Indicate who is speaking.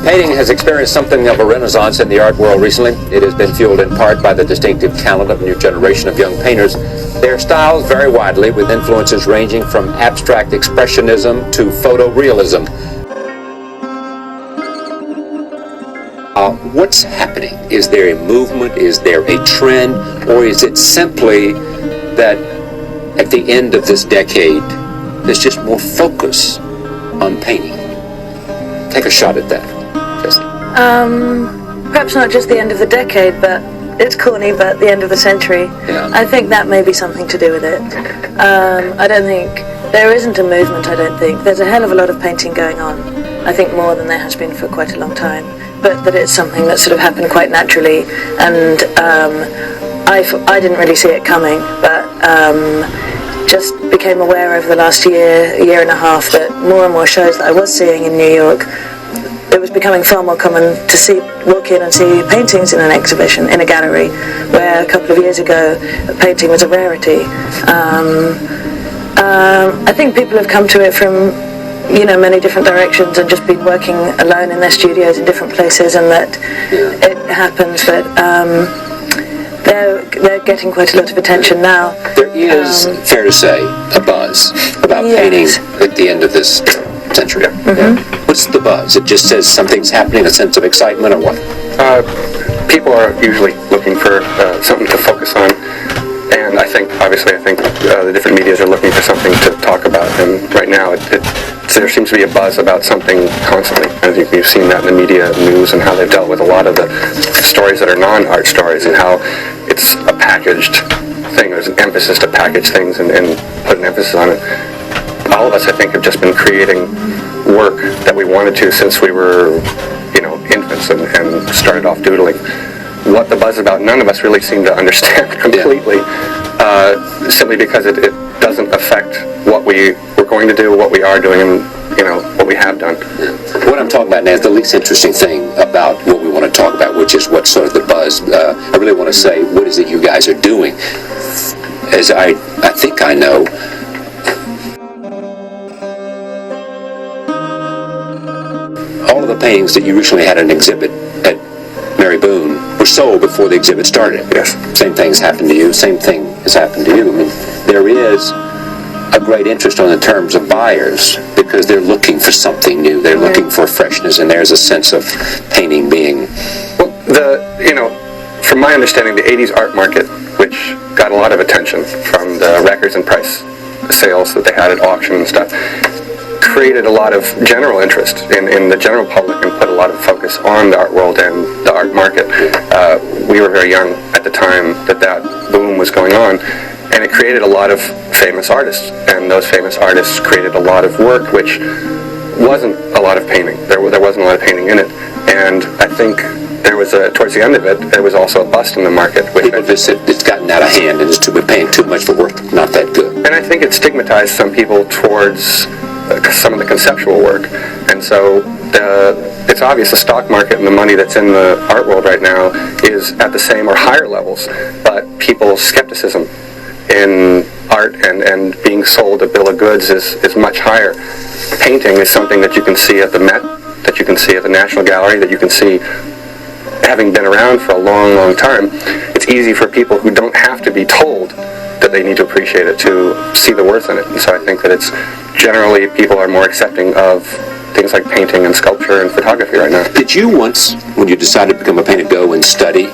Speaker 1: Painting has experienced something of a renaissance in the art world recently. It has been fueled in part by the distinctive talent of a new generation of young painters. Their styles vary widely, with influences ranging from abstract expressionism to photorealism. What's happening? Is there a movement? Is there a trend? Or is it simply that at the end of this decade, there's just more focus on painting? Take a shot at that.
Speaker 2: Perhaps not just the end of the decade, but it's corny, but the end of the century.
Speaker 1: Yeah.
Speaker 2: I think that may be something to do with it. I don't think, there isn't a movement, I don't think. There's a hell of a lot of painting going on. I think more than there has been for quite a long time. But that it's something that sort of happened quite naturally. And I didn't really see it coming, but just became aware over the last year and a half that more and more shows that I was seeing in New York, it was becoming far more common to walk in and see paintings in an exhibition, in a gallery, where a couple of years ago, painting was a rarity. I think people have come to it from, many different directions and just been working alone in their studios in different places, and that it happens that they're getting quite a lot of attention now.
Speaker 1: There is, fair to say, a buzz about painting at the end of this century.
Speaker 2: Mm-hmm.
Speaker 1: What's the buzz? It just says something's happening, a sense of excitement, or what?
Speaker 3: People are usually looking for something to focus on, and I think the different medias are looking for something to talk about, and right now there seems to be a buzz about something constantly. I think you've seen that in the media news and how they've dealt with a lot of the stories that are non-art stories, and how it's a packaged thing. There's an emphasis to package things and put an emphasis on it. All of us, I think, have just been creating work that we wanted to since we were, infants and started off doodling. What the buzz is about, none of us really seem to understand completely, simply because it doesn't affect what we were going to do, what we are doing, and what we have done.
Speaker 1: What I'm talking about now is the least interesting thing about what we want to talk about, which is what's sort of the buzz. I really want to say, what is it you guys are doing? As I think I know, all of the paintings that you recently had an exhibit at Mary Boone were sold before the exhibit started.
Speaker 3: Yes.
Speaker 1: Same thing's happened to you. Same thing has happened to you. I mean, there is a great interest on the terms of buyers because they're looking for something new. They're looking for freshness, and there's a sense of painting being...
Speaker 3: Well, from my understanding, the 80s art market, which got a lot of attention from the records and price sales that they had at auction and stuff, created a lot of general interest in the general public and put a lot of focus on the art world and the art market. We were very young at the time that boom was going on, and it created a lot of famous artists, and those famous artists created a lot of work which wasn't a lot of painting. There wasn't a lot of painting in it, and I think there was towards the end of it, there was also a bust in the market.
Speaker 1: People just said it's gotten out of hand and we're paying too much for work not that good.
Speaker 3: And I think it stigmatized some people towards some of the conceptual work, and so it's obvious the stock market and the money that's in the art world right now is at the same or higher levels, but people's skepticism in art and being sold a bill of goods is much higher. Painting is something that you can see at the Met, that you can see at the National Gallery, that you can see having been around for a long, long time. It's easy for people who don't have to be told that they need to appreciate it to see the worth in it. And so I think that it's generally people are more accepting of things like painting and sculpture and photography right now.
Speaker 1: Did you once, when you decided to become a painter, go and study